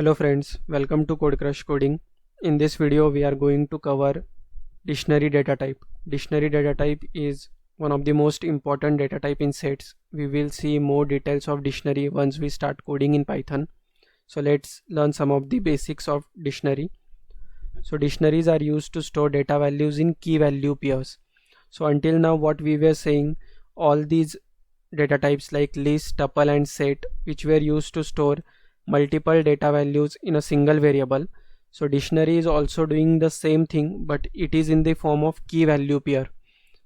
Hello friends, welcome to Code Crush Coding. In this video we are going to cover dictionary data type. Dictionary data type is one of the most important data type in sets. We will see more details of dictionary once we start coding in Python. So let's learn some of the basics of dictionary. So dictionaries are used to store data values in key value pairs. So until now what we were saying, all these data types like list, tuple and set, which were used to store multiple data values in a single variable. So dictionary is also doing the same thing, but it is in the form of key value pair.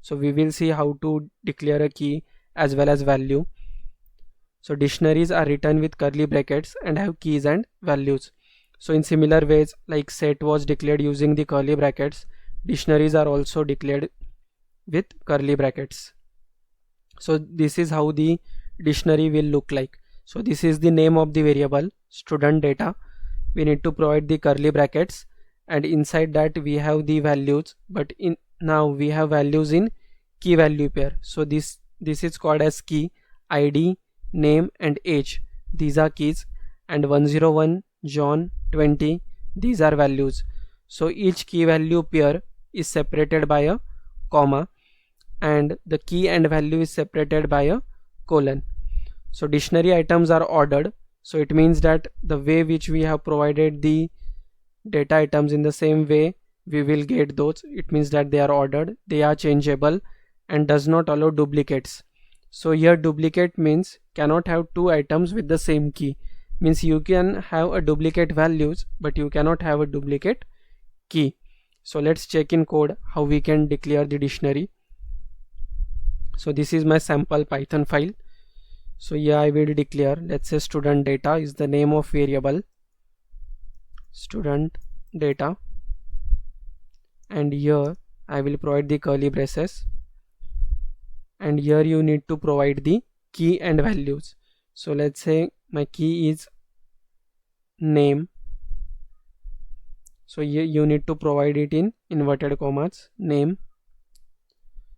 So we will see how to declare a key as well as value. So dictionaries are written with curly brackets and have keys and values. So in similar ways, like set was declared using the curly brackets, dictionaries are also declared with curly brackets. So this is how the dictionary will look like. So this is the name of the variable student data. We need to provide the curly brackets, and inside that we have the values, but now we have values in key value pair. So this is called as key. ID, name and age, these are keys, and 101, John, 20, these are values. So each key value pair is separated by a comma, and the key and value is separated by a colon. So dictionary items are ordered, so it means that the way which we have provided the data items, in the same way we will get those. It means that they are ordered, they are changeable and does not allow duplicates. So here duplicate means cannot have two items with the same key, means you can have a duplicate values but you cannot have a duplicate key. So let's check in code how we can declare the dictionary. So this is my sample Python file. So here I will declare, let's say student data is the name of variable, student data, and here I will provide the curly braces, and here you need to provide the key and values. So let's say my key is name, so here you need to provide it in inverted commas, name.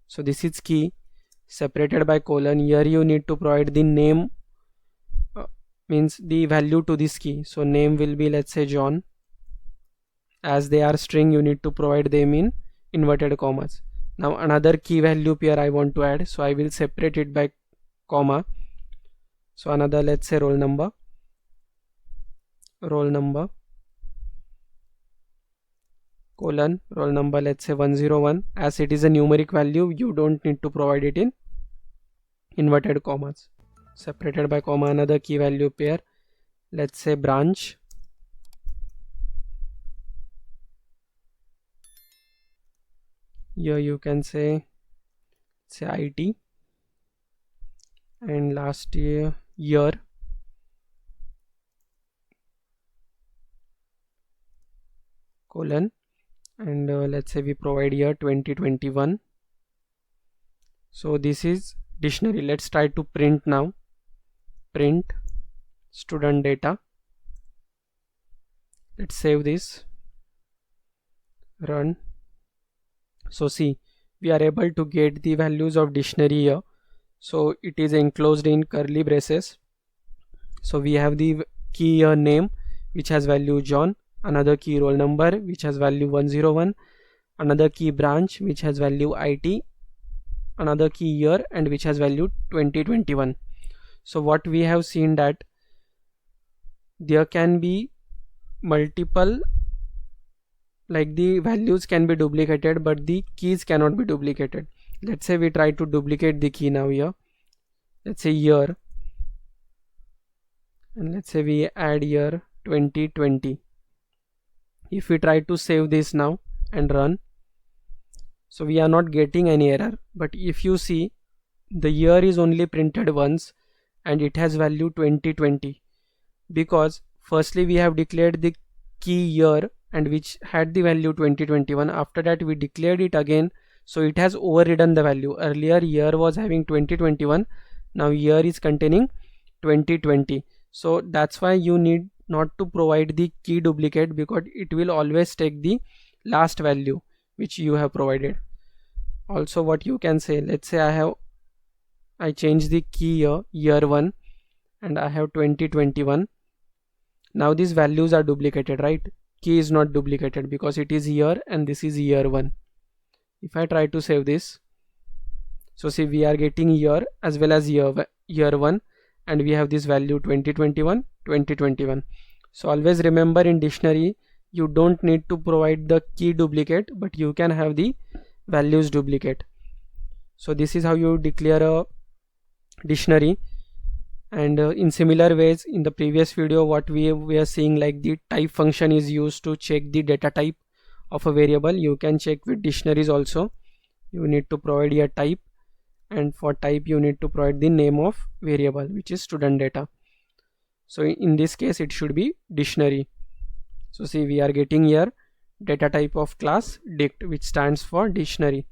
So this is key separated by colon. Here you need to provide the name, means the value to this key. So name will be, let's say, John. As they are string, you need to provide them in inverted commas. Now another key value pair I want to add, so I will separate it by comma. So another, let's say, roll number, colon, roll number, let's say 101. As it is a numeric value, you don't need to provide it in inverted commas. Separated by comma, another key value pair, let's say branch, here you can say IT, and last year colon, and let's say we provide here 2021. So this is dictionary. Let's try to print now. Print student data. Let's save this, run. So see, we are able to get the values of dictionary here. So it is enclosed in curly braces. So we have the key name which has value John, another key roll number which has value 101, another key branch which has value IT, another key year and which has value 2021. So what we have seen that there can be multiple, like the values can be duplicated but the keys cannot be duplicated. Let's say we try to duplicate the key now here. Let's say year, and let's say we add year 2020. If we try to save this now and run, so we are not getting any error. But if you see, the year is only printed once and it has value 2020, because firstly we have declared the key year and which had the value 2021. After that we declared it again, so it has overridden the value. Earlier year was having 2021, now year is containing 2020. So that's why you need not to provide the key duplicate, because it will always take the last value which you have provided. Also what you can say, let's say I change the key here, year 1, and I have 2021. Now these values are duplicated, right? Key is not duplicated because it is year and this is year 1. If I try to save this, so see, we are getting year as well as year 1, and we have this value 2021 2021. So always remember, in dictionary you don't need to provide the key duplicate, but you can have the values duplicate. So this is how you declare a dictionary. And in similar ways, in the previous video what we are seeing, like the type function is used to check the data type of a variable. You can check with dictionaries also. You need to provide a type, and for type you need to provide the name of variable, which is student data. So in this case it should be dictionary. So see, we are getting here data type of class dict, which stands for dictionary.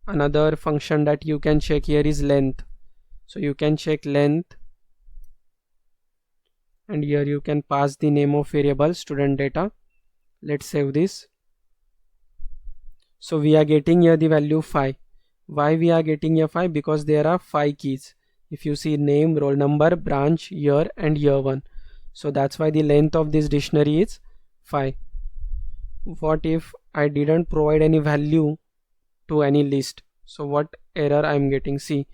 Another function that you can check here is length. So you can check length, and here you can pass the name of variable student data. Let's save this. So we are getting here the value 5. Why we are getting here 5? Because there are 5 keys. If you see name, roll number, branch, year and year 1. So that's why the length of this dictionary is 5. What if I didn't provide any value to any list? So what error I am getting? See,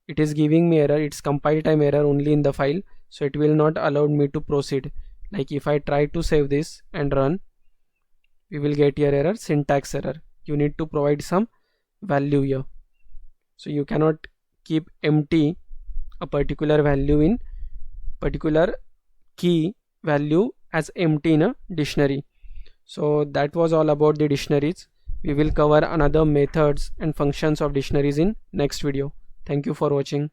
it is giving me error. It's compile time error only in the file, so it will not allow me to proceed. Like if I try to save this and run, we will get here error, syntax error. You need to provide some value here. So you cannot keep empty a particular value in particular key value as empty in a dictionary. So that was all about the dictionaries. We will cover another methods and functions of dictionaries in next video. Thank you for watching.